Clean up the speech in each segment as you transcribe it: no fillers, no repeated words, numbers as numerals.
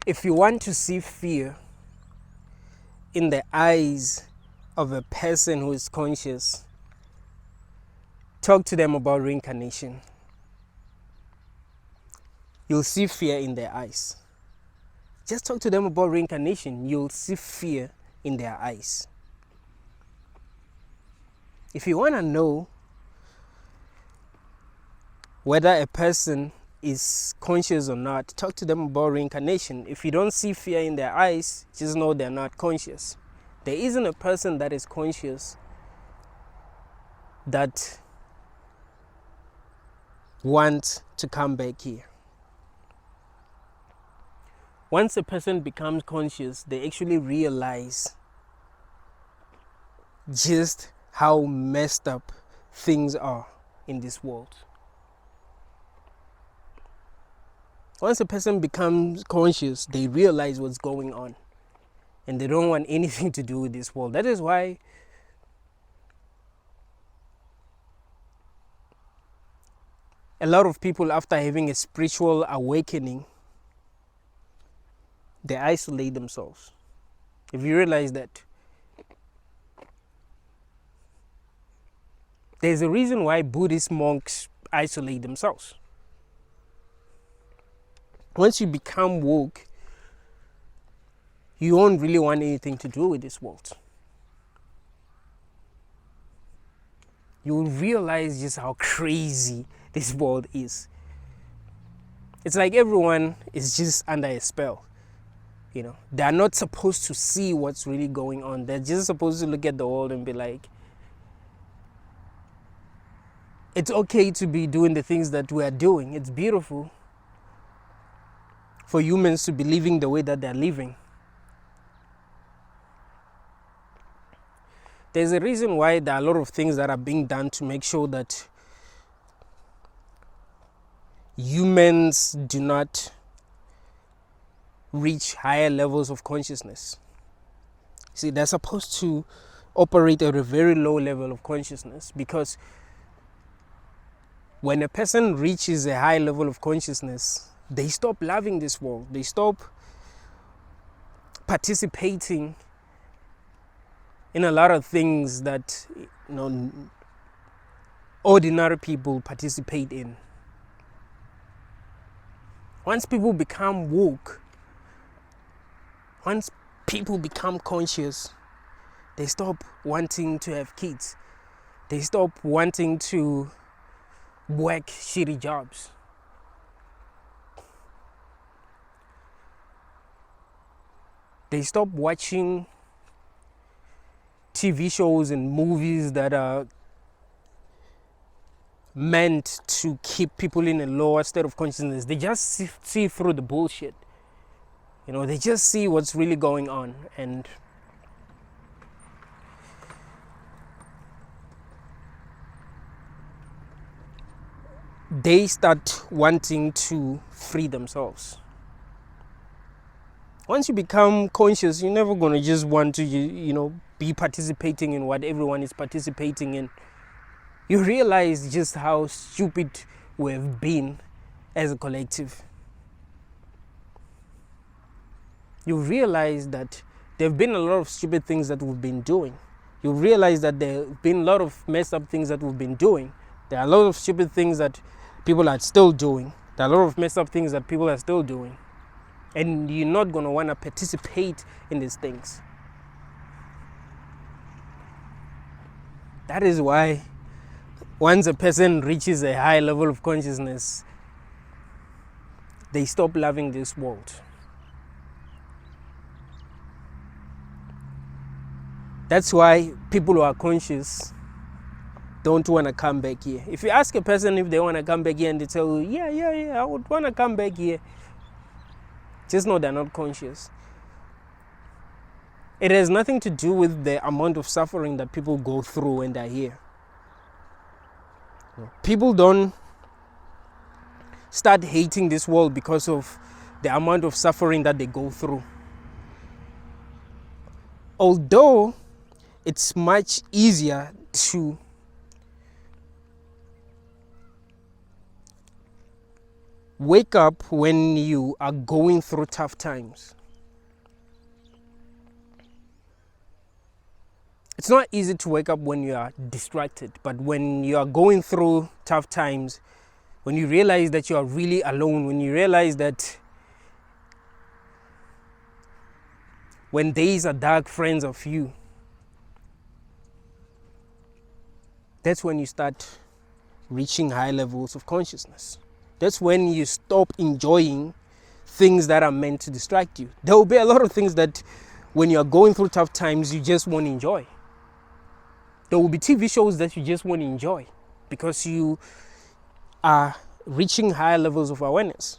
If you want to see fear in the eyes of a person who is conscious, talk to them about reincarnation. You'll see fear in their eyes. Just talk to them about reincarnation. You'll see fear in their eyes. If you want to know whether a person is conscious or not, talk to them about reincarnation. If you don't see fear in their eyes, just know they're not conscious. There isn't a person that is conscious that wants to come back here. Once a person becomes conscious, they actually realize just how messed up things are in this world. Once a person becomes conscious, they realize what's going on and they don't want anything to do with this world. That is why a lot of people, after having a spiritual awakening, they isolate themselves. If you realize that, there's a reason why Buddhist monks isolate themselves. Once you become woke, you won't really want anything to do with this world. You will realize just how crazy this world is. It's like everyone is just under a spell. You know, they're not supposed to see what's really going on. They're just supposed to look at the world and be like, it's okay to be doing the things that we are doing. It's beautiful for humans to be living the way that they're living. There's a reason why there are a lot of things that are being done to make sure that humans do not reach higher levels of consciousness. See, they're supposed to operate at a very low level of consciousness, because when a person reaches a high level of consciousness, they stop loving this world. They stop participating in a lot of things that, ordinary people participate in. Once people become woke, once people become conscious, they stop wanting to have kids. They stop wanting to work shitty jobs. They stop watching TV shows and movies that are meant to keep people in a lower state of consciousness. They just see through the bullshit. They just see what's really going on, and they start wanting to free themselves. Once you become conscious, you're never going to just want to, be participating in what everyone is participating in. You realize just how stupid we have been as a collective. You realize that there have been a lot of stupid things that we've been doing. You realize that there have been a lot of messed up things that we've been doing. There are a lot of stupid things that people are still doing. There are a lot of messed up things that people are still doing. And you're not going to want to participate in these things. That is why once a person reaches a high level of consciousness, they stop loving this world. That's why people who are conscious don't want to come back here. If you ask a person if they want to come back here and they tell you, yeah, I would want to come back here, just know they're not conscious. It has nothing to do with the amount of suffering that people go through when they're here. People don't start hating this world because of the amount of suffering that they go through. Although it's much easier to wake up when you are going through tough times. It's not easy to wake up when you are distracted, but when you are going through tough times, when you realize that you are really alone, when you realize that when days are dark, friends are few, that's when you start reaching high levels of consciousness. That's when you stop enjoying things that are meant to distract you. There will be a lot of things that when you're going through tough times, you just won't enjoy. There will be TV shows that you just won't enjoy because you are reaching higher levels of awareness.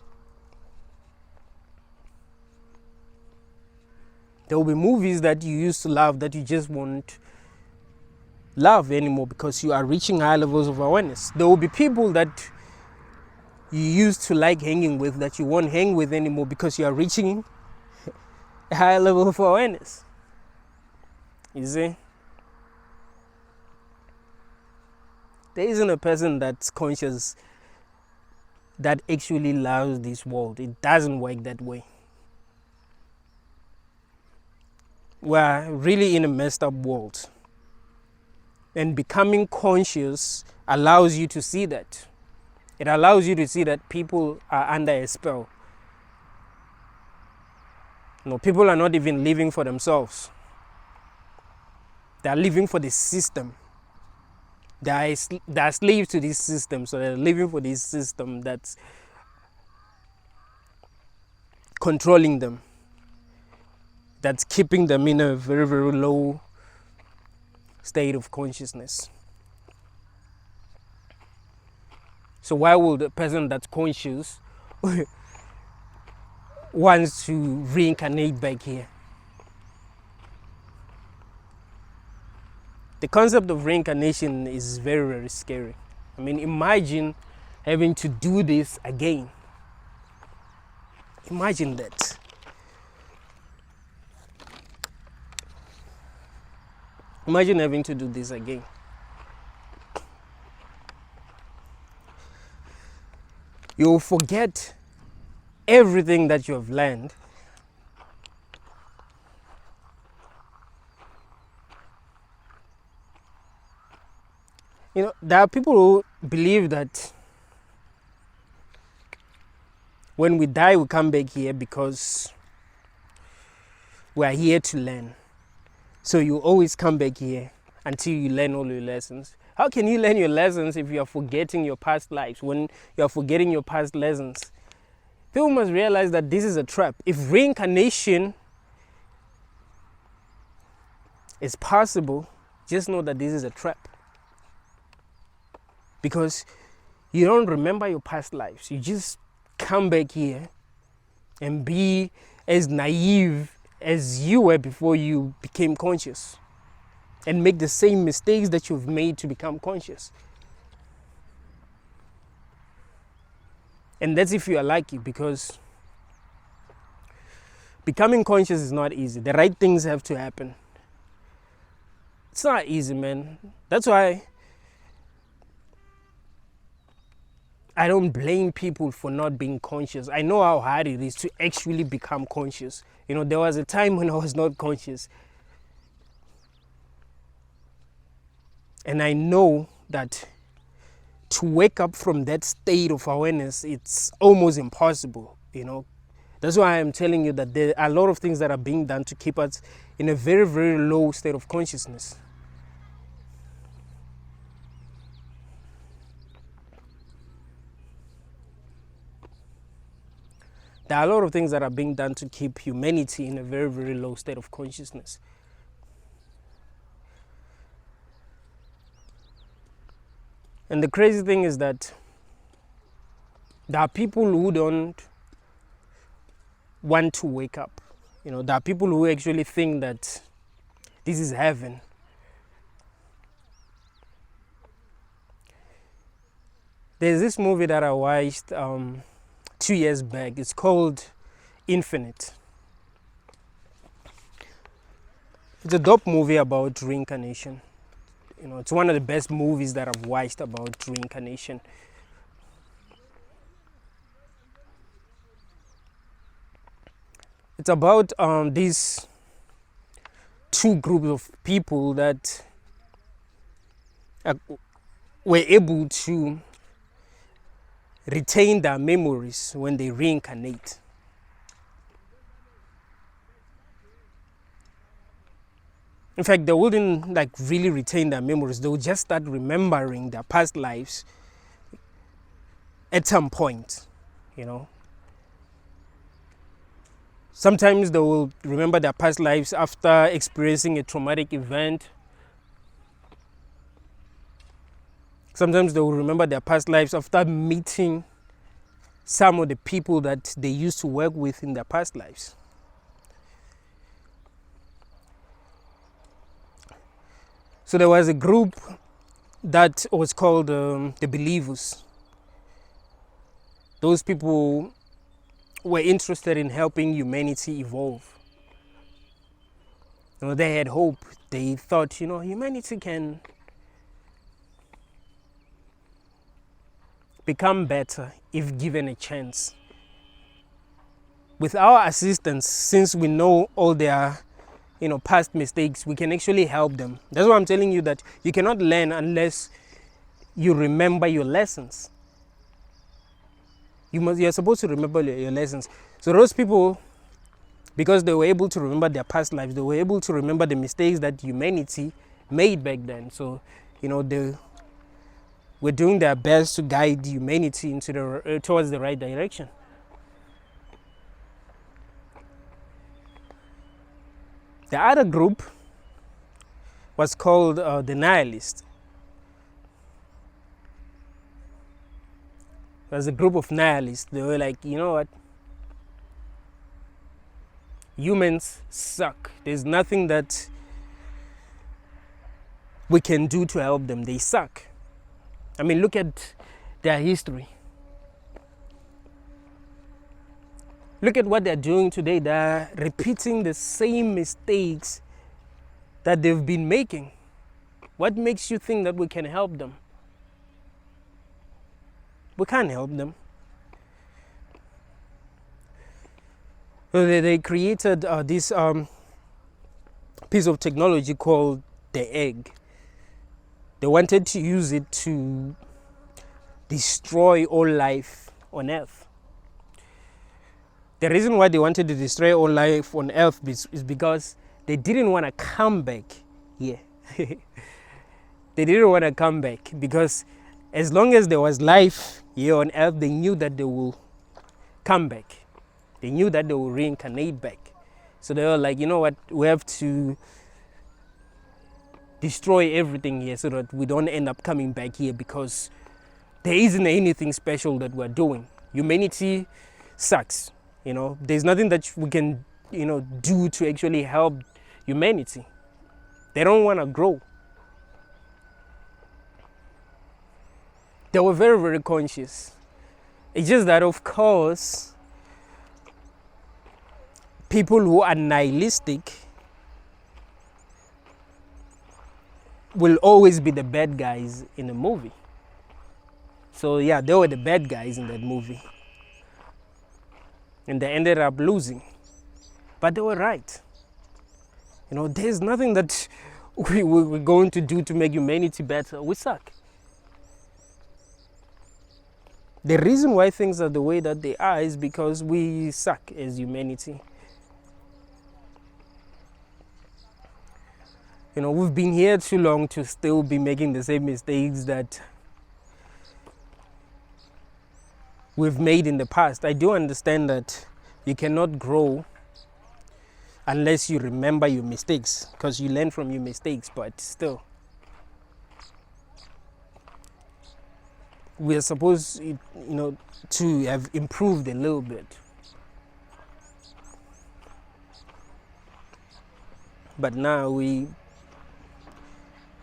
There will be movies that you used to love that you just won't love anymore because you are reaching higher levels of awareness. There will be people that you used to like hanging with that you won't hang with anymore because you are reaching a higher level of awareness. You see? There isn't a person that's conscious that actually loves this world. It doesn't work that way. We're really in a messed up world. And becoming conscious allows you to see that. It allows you to see that people are under a spell. People are not even living for themselves. They are living for the system. They are slaves to this system, so they're living for this system that's controlling them, that's keeping them in a very, very low state of consciousness. So why would a person that's conscious wants to reincarnate back here? The concept of reincarnation is very, very scary. I mean, imagine having to do this again. Imagine that. Imagine having to do this again. You'll forget everything that you have learned. There are people who believe that when we die, we come back here because we are here to learn. So you always come back here until you learn all your lessons. How can you learn your lessons if you are forgetting your past lives, when you are forgetting your past lessons? People must realize that this is a trap. If reincarnation is possible, just know that this is a trap. Because you don't remember your past lives. You just come back here and be as naive as you were before you became conscious and make the same mistakes that you've made to become conscious. And that's if you are lucky, because becoming conscious is not easy. The right things have to happen. It's not easy, man. That's why I don't blame people for not being conscious. I know how hard it is to actually become conscious. There was a time when I was not conscious. And I know that to wake up from that state of awareness, it's almost impossible, That's why I'm telling you that there are a lot of things that are being done to keep us in a very, very low state of consciousness. There are a lot of things that are being done to keep humanity in a very, very low state of consciousness. And the crazy thing is that there are people who don't want to wake up. There are people who actually think that this is heaven. There's this movie that I watched 2 years back. It's called Infinite. It's a dope movie about reincarnation. It's one of the best movies that I've watched about reincarnation. It's about these two groups of people that were able to retain their memories when they reincarnate. In fact, they wouldn't like really retain their memories. They would just start remembering their past lives at some point, you know. Sometimes they will remember their past lives after experiencing a traumatic event. Sometimes they will remember their past lives after meeting some of the people that they used to work with in their past lives. So there was a group that was called the believers. Those people were interested in helping humanity evolve. You know, they had hope. They thought, you know, humanity can become better if given a chance. With our assistance, since we know all their past mistakes, we can actually help them. That's why I'm telling you that you cannot learn unless you remember your lessons. You're supposed to remember your lessons. So those people, because they were able to remember their past lives, they were able to remember the mistakes that humanity made back then. So, they were doing their best to guide humanity towards the right direction. The other group was called the nihilists. It was a group of nihilists. They were like, you know what? Humans suck. There's nothing that we can do to help them. They suck. I mean, look at their history. Look at what they're doing today. They're repeating the same mistakes that they've been making. What makes you think that we can help them? We can't help them. So they created this piece of technology called the egg. They wanted to use it to destroy all life on Earth. The reason why they wanted to destroy all life on Earth is because they didn't want to come back here. They didn't want to come back because as long as there was life here on Earth, they knew that they will come back. They knew that they will reincarnate back. So they were like, you know what, we have to destroy everything here so that we don't end up coming back here, because there isn't anything special that we're doing. Humanity sucks. There's nothing that we can, do to actually help humanity. They don't want to grow. They were very, very conscious. It's just that, of course, people who are nihilistic will always be the bad guys in a movie. So yeah, they were the bad guys in that movie. And they ended up losing. But they were right. There's nothing that we're going to do to make humanity better. We suck. The reason why things are the way that they are is because we suck as humanity. We've been here too long to still be making the same mistakes that we've made in the past. I do understand that you cannot grow unless you remember your mistakes, because you learn from your mistakes, but still. We are supposed, to have improved a little bit. But now we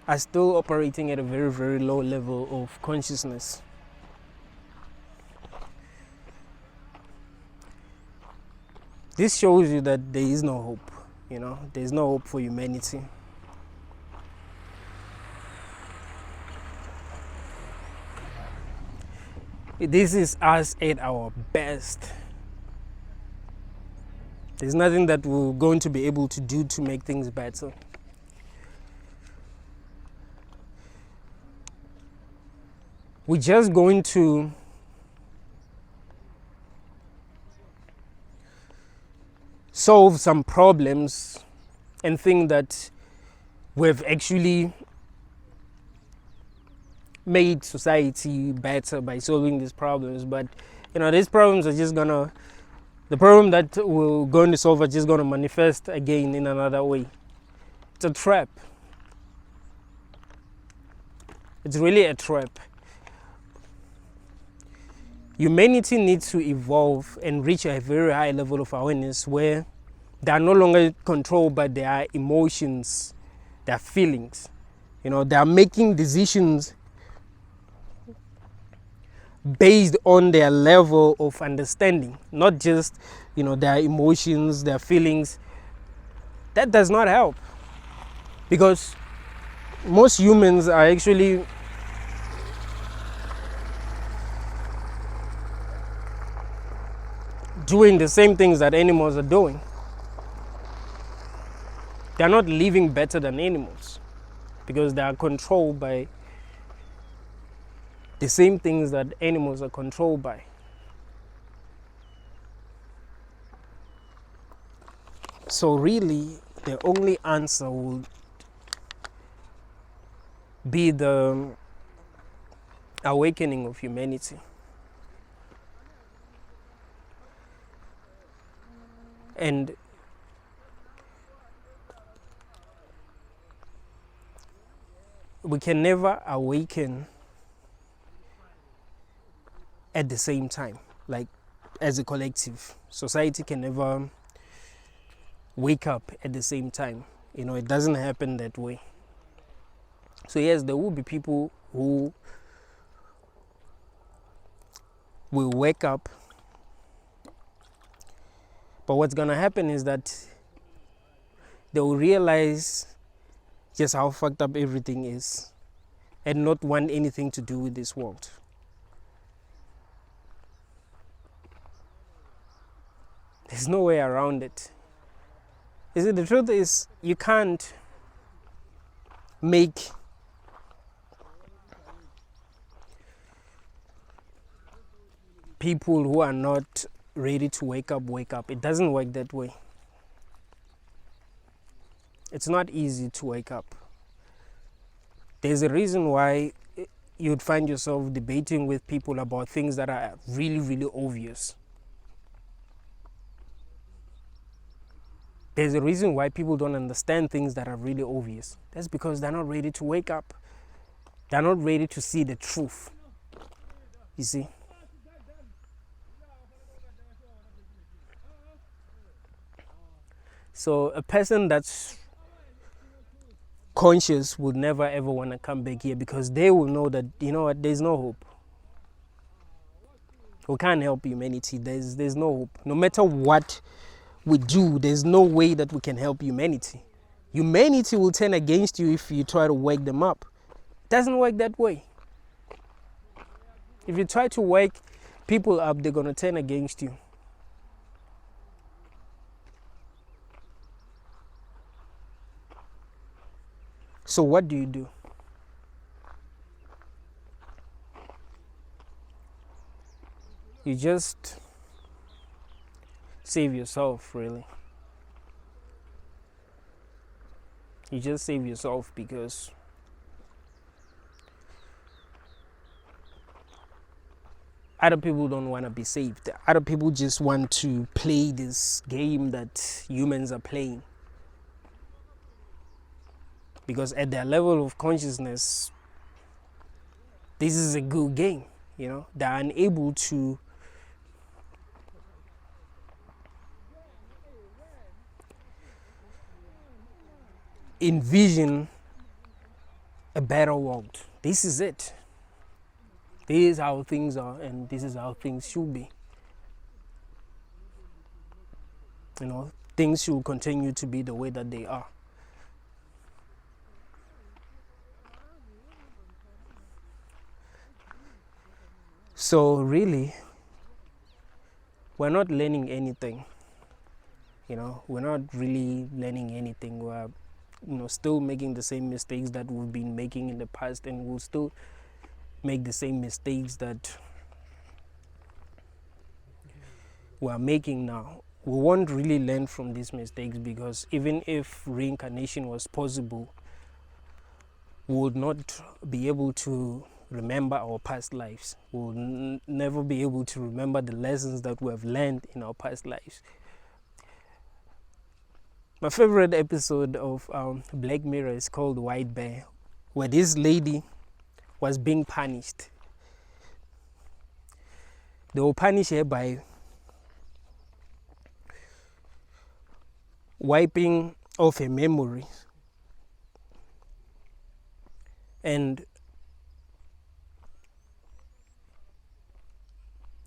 are still operating at a very, very low level of consciousness. This shows you that there is no hope, there's no hope for humanity. This is us at our best. There's nothing that we're going to be able to do to make things better. We're just going to solve some problems and think that we've actually made society better by solving these problems. But these problems are just gonna, the problem that we're going to solve are just gonna manifest again in another way. It's a trap. It's really a trap. Humanity needs to evolve and reach a very high level of awareness where they are no longer controlled by their emotions, their feelings. They are making decisions based on their level of understanding, not just their emotions, their feelings. That does not help, because most humans are actually doing the same things that animals are doing. They're not living better than animals because they are controlled by the same things that animals are controlled by. So really, the only answer will be the awakening of humanity. And we can never awaken at the same time, like as a collective. Society can never wake up at the same time. It doesn't happen that way. So yes, there will be people who will wake up, but what's gonna happen is that they will realize just how fucked up everything is and not want anything to do with this world. There's no way around it. You see, the truth is, you can't make people who are not ready to wake up. It doesn't work that way. It's not easy to wake up. There's a reason why you'd find yourself debating with people about things that are really, really obvious. There's a reason why people don't understand things that are really obvious. That's because they're not ready to wake up. They're not ready to see the truth. You see? So a person that's conscious would never ever want to come back here, because they will know that, there's no hope. We can't help humanity. There's no hope. No matter what we do, there's no way that we can help humanity. Humanity will turn against you if you try to wake them up. It doesn't work that way. If you try to wake people up, they're going to turn against you. So what do? You just save yourself, really. You just save yourself, because other people don't want to be saved. Other people just want to play this game that humans are playing. Because at their level of consciousness, this is a good game. They're unable to envision a better world. This is it. This is how things are, and this is how things should be. Things should continue to be the way that they are. So really, we're not learning anything. We're not really learning anything. We're still making the same mistakes that we've been making in the past, and we'll still make the same mistakes that we're making now. We won't really learn from these mistakes, because even if reincarnation was possible, we would not be able to remember our past lives. We'll never be able to remember the lessons that we have learned in our past lives. My favorite episode of Black Mirror is called White Bear, where this lady was being punished. They will punish her by wiping off her memory and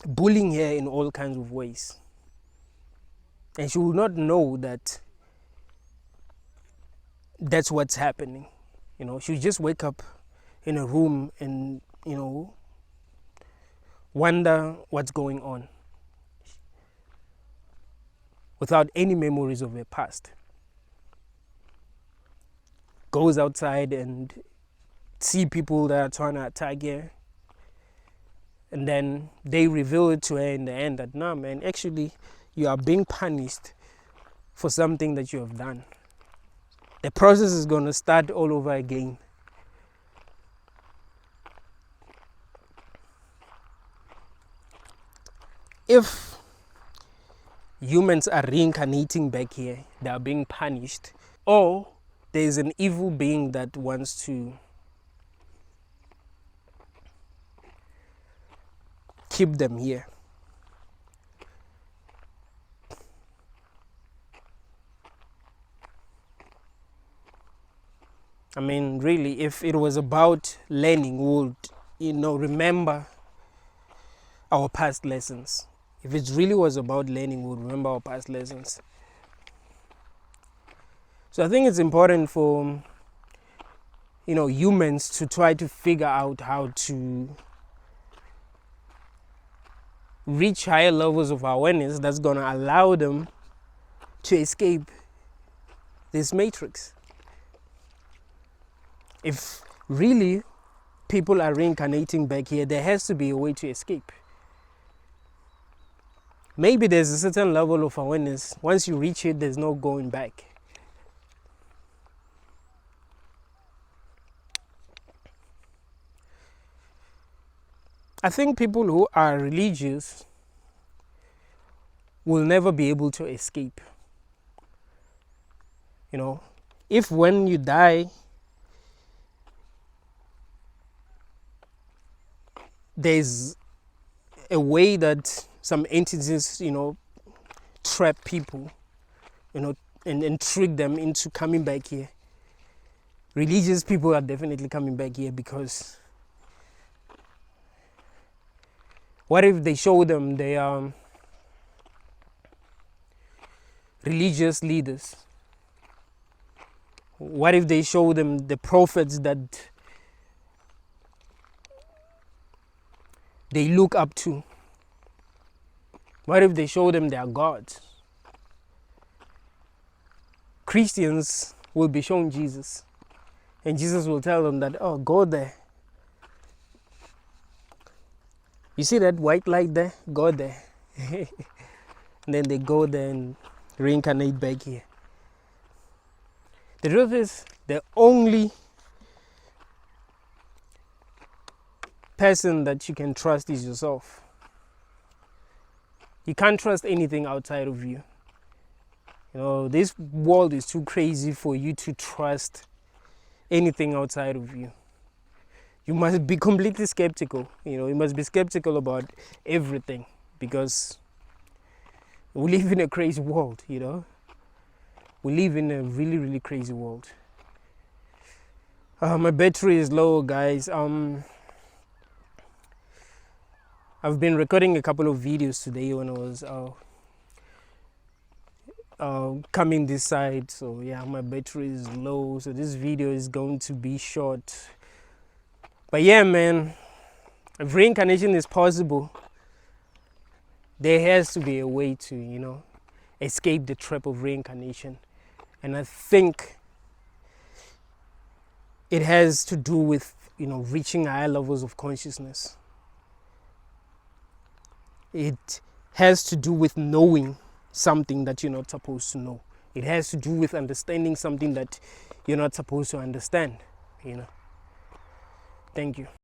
bullying her in all kinds of ways. And she will not know that that's what's happening. She'll just wake up in a room and, wonder what's going on without any memories of her past. Goes outside and see people that are trying to attack her, and then they reveal it to her in the end that, no man, actually you are being punished for something that you have done. The process is going to start all over again. If humans are reincarnating back here, they are being punished, or there is an evil being that wants to keep them here. I mean, really, if it was about learning, we would, remember our past lessons. If it really was about learning, we would remember our past lessons. So I think it's important for, humans to try to figure out how to reach higher levels of awareness that's going to allow them to escape this matrix. If really people are reincarnating back here, there has to be a way to escape. Maybe there's a certain level of awareness. Once you reach it, there's no going back. I think people who are religious will never be able to escape. If when you die, there's a way that some entities, trap people, and trick them into coming back here. Religious people are definitely coming back here, because what if they show them they are religious leaders? What if they show them the prophets that they look up to? What if they show them their gods? Christians will be shown Jesus, and Jesus will tell them that, oh, go there. You see that white light there? Go there. And then they go there and reincarnate back here. The truth is, the only person that you can trust is yourself. You can't trust anything outside of you. This world is too crazy for you to trust anything outside of you. You must be completely skeptical. You must be skeptical about everything, because we live in a crazy world, We live in a really, really crazy world. My battery is low, guys. I've been recording a couple of videos today when I was coming this side. So yeah, my battery is low. So this video is going to be short. But yeah, man, if reincarnation is possible, there has to be a way to, escape the trap of reincarnation. And I think it has to do with, reaching higher levels of consciousness. It has to do with knowing something that you're not supposed to know. It has to do with understanding something that you're not supposed to understand. Thank you.